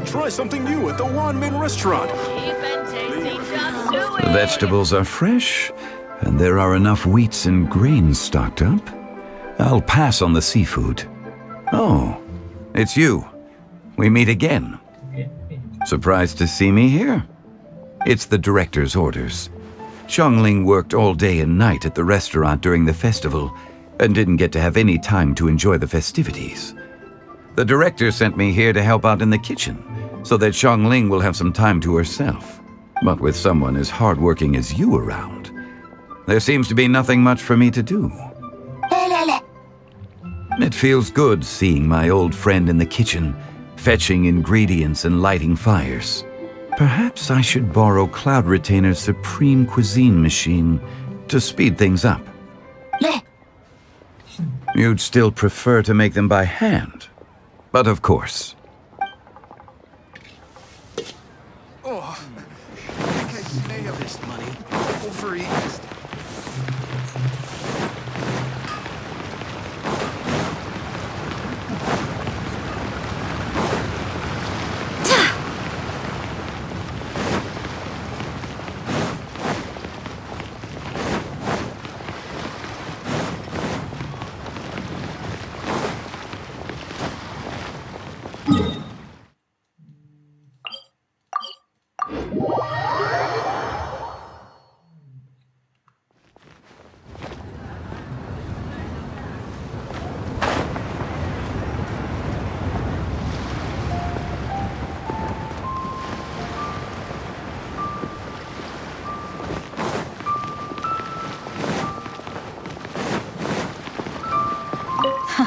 Try something new at the Wanmin restaurant. The vegetables are fresh, and there are enough wheats and grains stocked up. I'll pass on the seafood. Oh, it's you. We meet again. Surprised to see me here? It's the director's orders. Xiangling worked all day and night at the restaurant during the festival and didn't get to have any time to enjoy the festivities. The director sent me here to help out in the kitchen, so that Xiangling will have some time to herself. But with someone as hardworking as you around, there seems to be nothing much for me to do. It feels good seeing my old friend in the kitchen, fetching ingredients and lighting fires. Perhaps I should borrow Cloud Retainer's Supreme Cuisine machine to speed things up. You'd still prefer to make them by hand, but of course. Oh, I think I may have this money. Overeat.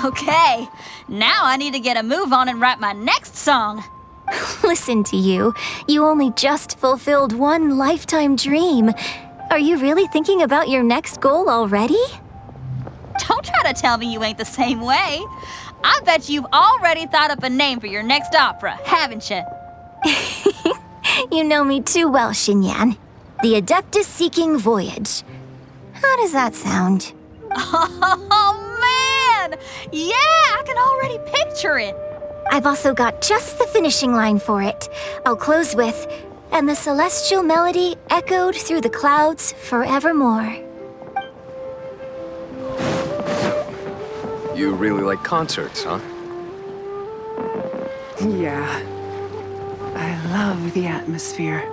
Okay, now I need to get a move on and write my next song. Listen to you. You only just fulfilled one lifetime dream. Are you really thinking about your next goal already? Don't try to tell me you ain't the same way. I bet you've already thought up a name for your next opera, haven't you? You know me too well, Xinyan. The Adeptus Seeking Voyage. How does that sound? Oh, man! Yeah, I can already picture it. I've also got just the finishing line for it. I'll close with, "And the celestial melody echoed through the clouds forevermore." You really like concerts, huh? Yeah. I love the atmosphere.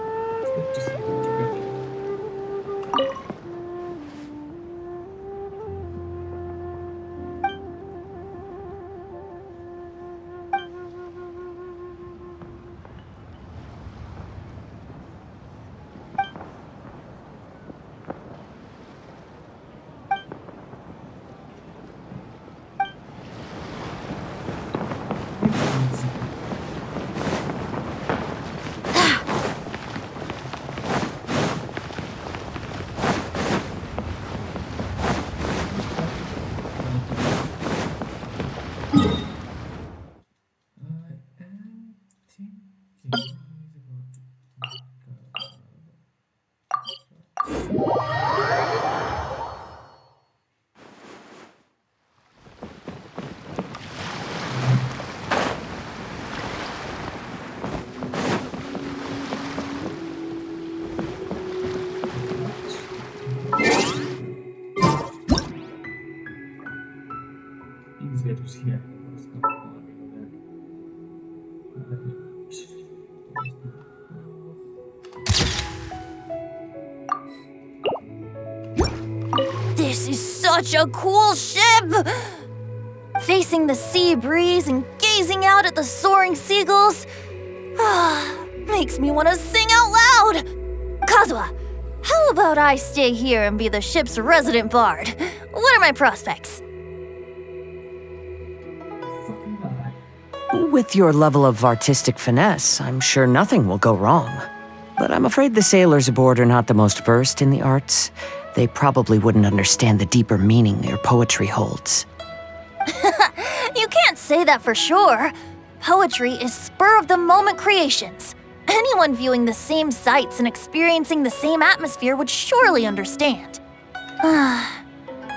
Easier to see what's going on This is such a cool ship! Facing the sea breeze and gazing out at the soaring seagulls makes me want to sing out loud! Kazuha, how about I stay here and be the ship's resident bard? What are my prospects? With your level of artistic finesse, I'm sure nothing will go wrong. But I'm afraid the sailors aboard are not the most versed in the arts. They probably wouldn't understand the deeper meaning your poetry holds. You can't say that for sure. Poetry is spur-of-the-moment creations. Anyone viewing the same sights and experiencing the same atmosphere would surely understand.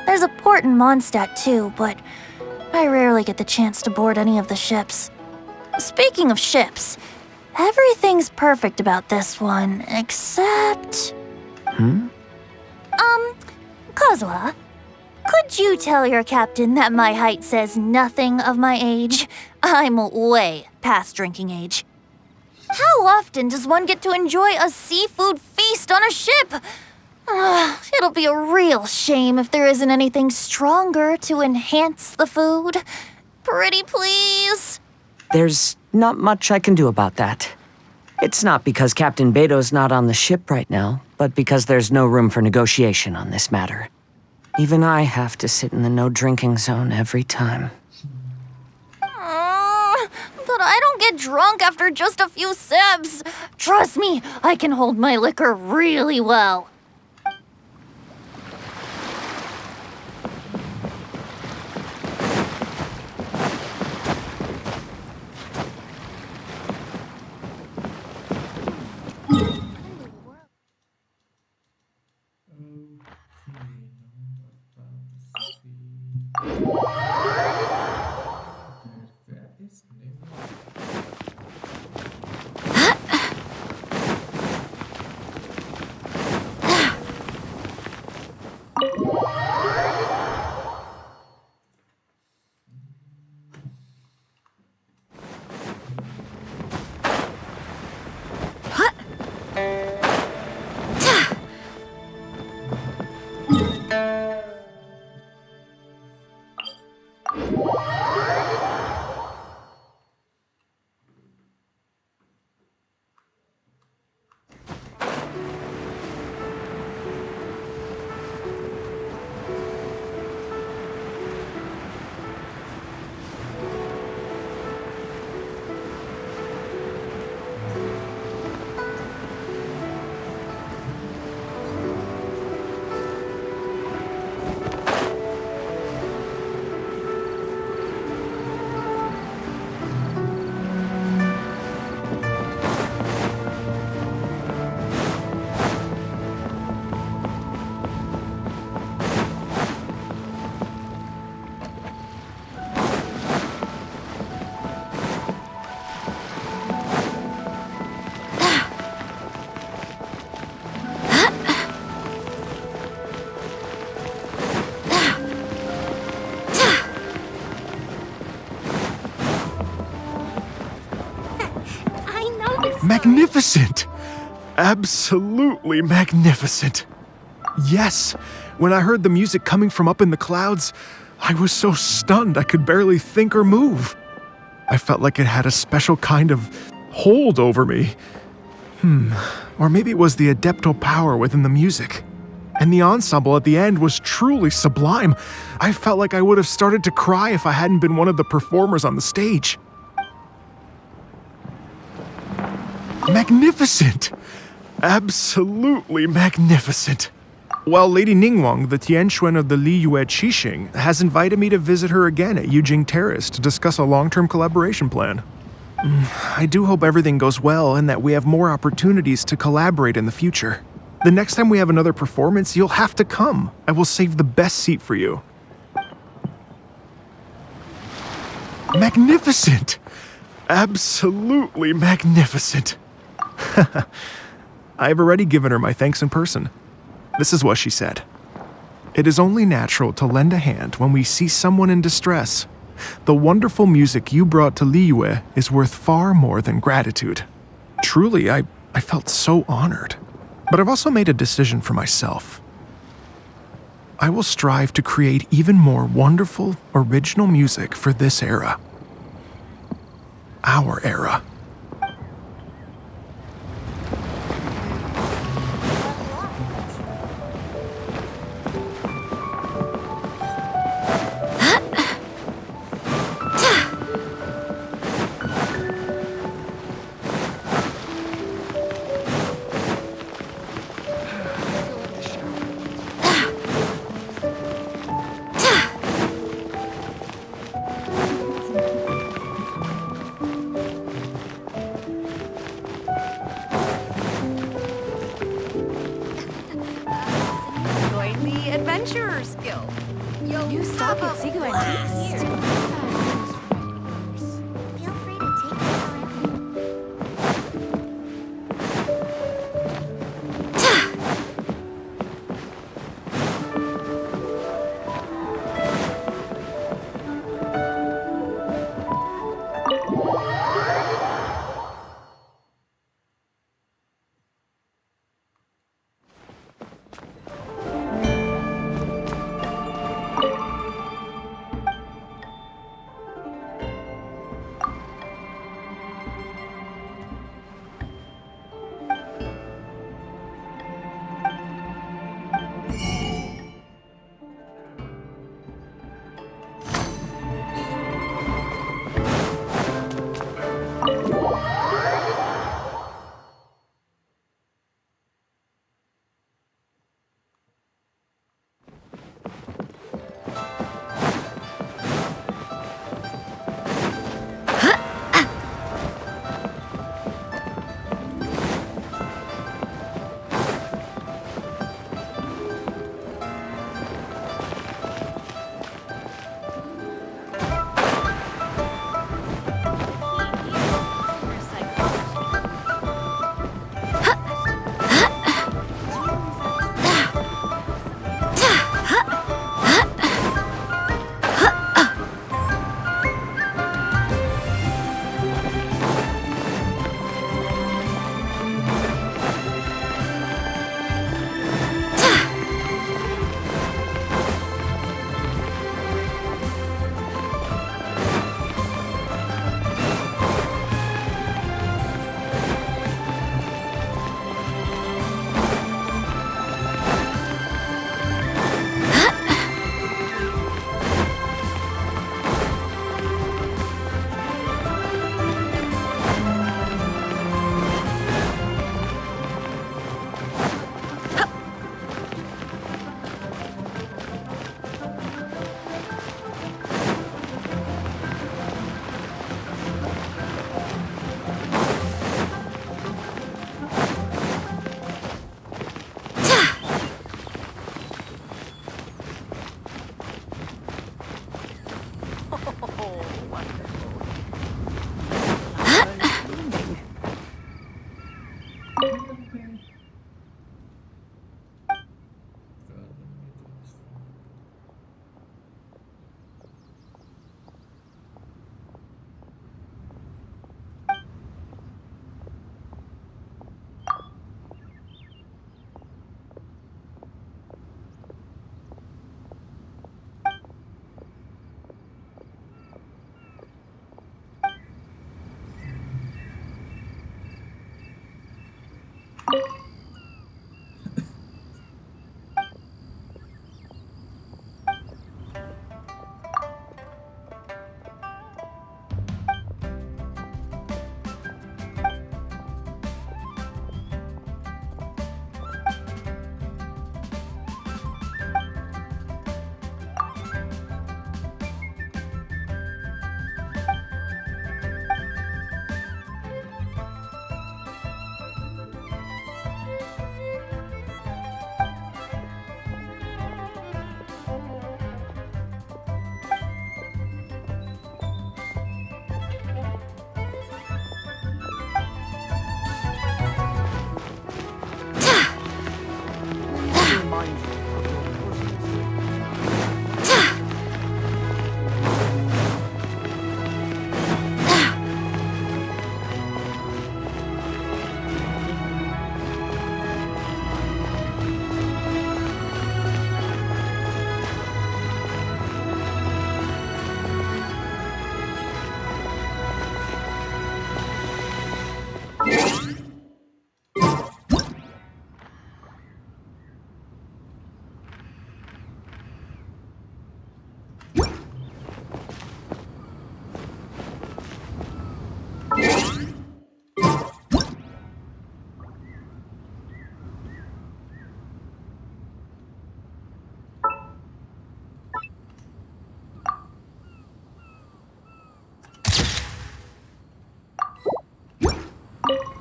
There's a port in Mondstadt too, but I rarely get the chance to board any of the ships. Speaking of ships, everything's perfect about this one, except... Kazuha, could you tell your captain that my height says nothing of my age? I'm way past drinking age. How often does one get to enjoy a seafood feast on a ship? It'll be a real shame if there isn't anything stronger to enhance the food. Pretty please? There's not much I can do about that. It's not because Captain Beto's not on the ship right now, but because there's no room for negotiation on this matter. Even I have to sit in the no-drinking zone every time. But I don't get drunk after just a few sips. Trust me, I can hold my liquor really well. Magnificent! Absolutely magnificent. Yes, when I heard the music coming from up in the clouds, I was so stunned I could barely think or move. I felt like it had a special kind of hold over me. Or maybe it was the adeptal power within the music. And the ensemble at the end was truly sublime. I felt like I would have started to cry if I hadn't been one of the performers on the stage. Magnificent! Absolutely magnificent. Well, Lady Ningguang, the Tianquan of the Liyue Qixing, has invited me to visit her again at Yujing Terrace to discuss a long-term collaboration plan. I do hope everything goes well and that we have more opportunities to collaborate in the future. The next time we have another performance, you'll have to come. I will save the best seat for you. Magnificent! Absolutely magnificent. I've already given her my thanks in person. This is what she said. It is only natural to lend a hand when we see someone in distress. The wonderful music you brought to Liyue is worth far more than gratitude. Truly, I felt so honored. But I've also made a decision for myself. I will strive to create even more wonderful, original music for this era. Our era. Join the Adventurers Guild. New stock at Sigu Antiques. Feel free to take it around.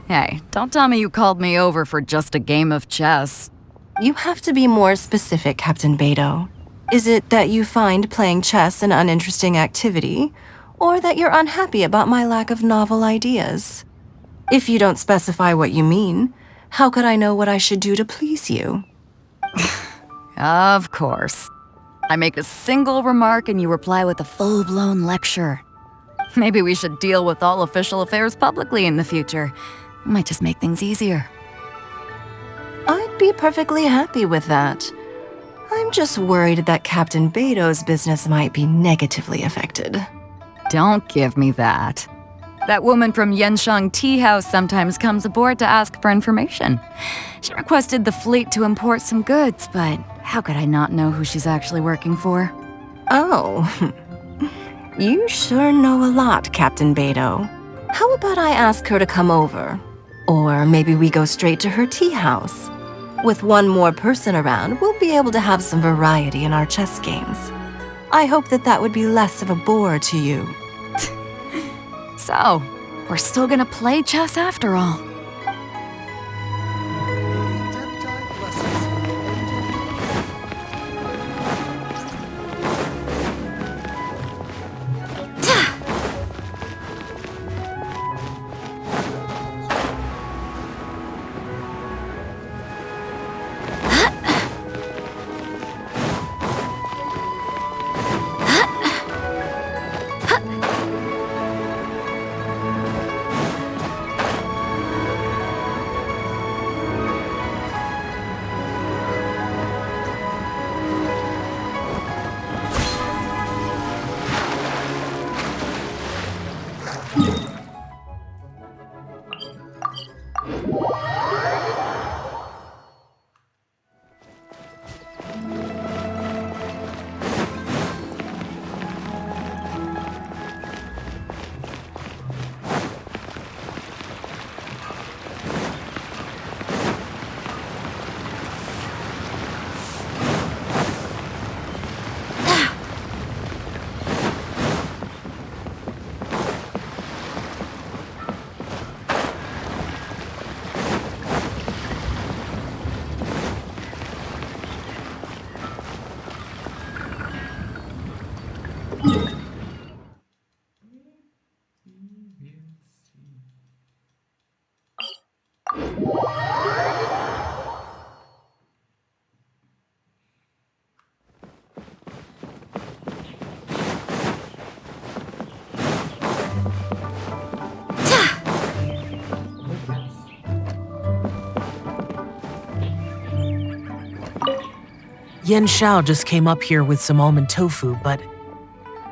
Hey, don't tell me you called me over for just a game of chess. You have to be more specific, Captain Beto. Is it that you find playing chess an uninteresting activity, or that you're unhappy about my lack of novel ideas? If you don't specify what you mean, how could I know what I should do to please you? Of course. I make a single remark and you reply with a full-blown lecture. Maybe we should deal with all official affairs publicly in the future. It might just make things easier. I'd be perfectly happy with that. I'm just worried that Captain Beto's business might be negatively affected. Don't give me that. That woman from Genshin Tea House sometimes comes aboard to ask for information. She requested the fleet to import some goods, but how could I not know who she's actually working for? Oh, you sure know a lot, Captain Beto. How about I ask her to come over? Or maybe we go straight to her tea house. With one more person around, we'll be able to have some variety in our chess games. I hope that would be less of a bore to you. So, we're still gonna play chess after all. Yen Xiao just came up here with some almond tofu, but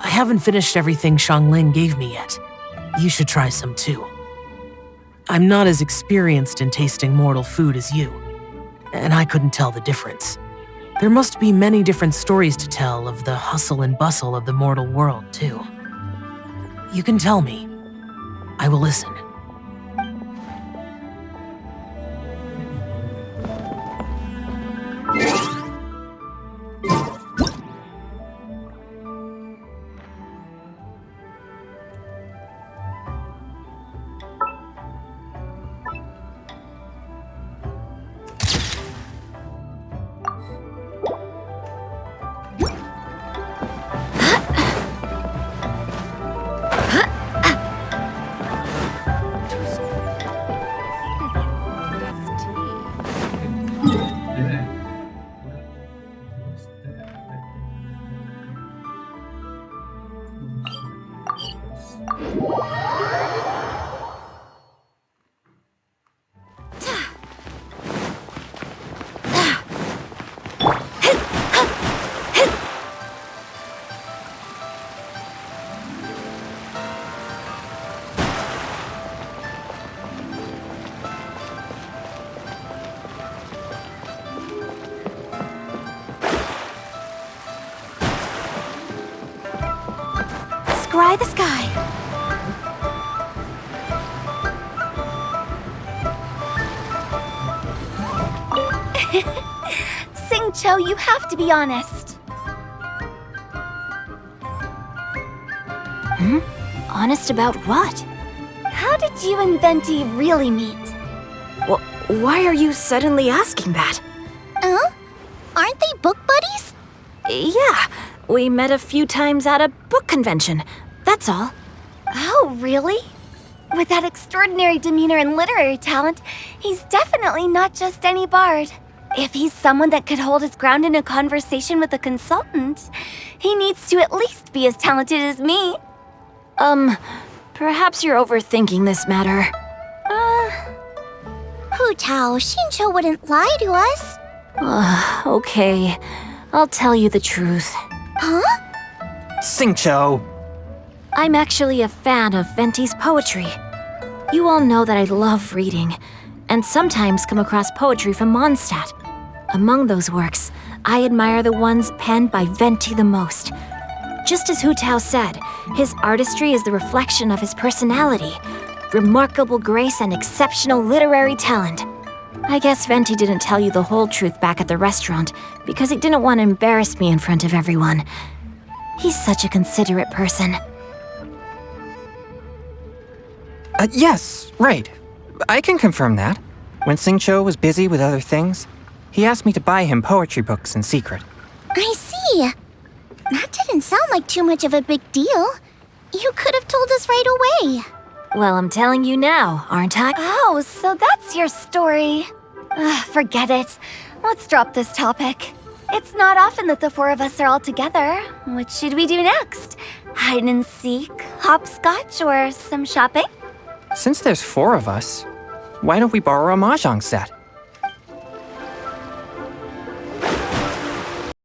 I haven't finished everything Xiangling gave me yet. You should try some too. I'm not as experienced in tasting mortal food as you, and I couldn't tell the difference. There must be many different stories to tell of the hustle and bustle of the mortal world, too. You can tell me. I will listen. Scry the sky. Singcho, you have to be honest. Honest about what? How did you and Venti really meet? Why are you suddenly asking that? Aren't they book buddies? Yeah, we met a few times at a book convention. That's all. Oh, really? With that extraordinary demeanor and literary talent, he's definitely not just any bard. If he's someone that could hold his ground in a conversation with a consultant, he needs to at least be as talented as me. Perhaps you're overthinking this matter. Hu Tao, Xinqiu wouldn't lie to us. Okay. I'll tell you the truth. Huh? Xingqiu! I'm actually a fan of Venti's poetry. You all know that I love reading, and sometimes come across poetry from Mondstadt. Among those works, I admire the ones penned by Venti the most. Just as Hu Tao said, his artistry is the reflection of his personality, remarkable grace and exceptional literary talent. I guess Venti didn't tell you the whole truth back at the restaurant because he didn't want to embarrass me in front of everyone. He's such a considerate person. Yes, right. I can confirm that. When Xingqiu was busy with other things, he asked me to buy him poetry books in secret. I see. That didn't sound like too much of a big deal. You could have told us right away. Well, I'm telling you now, aren't I? Oh, so that's your story. Forget it. Let's drop this topic. It's not often that the four of us are all together. What should we do next? Hide and seek, hopscotch, or some shopping? Since there's 4 of us, why don't we borrow a mahjong set?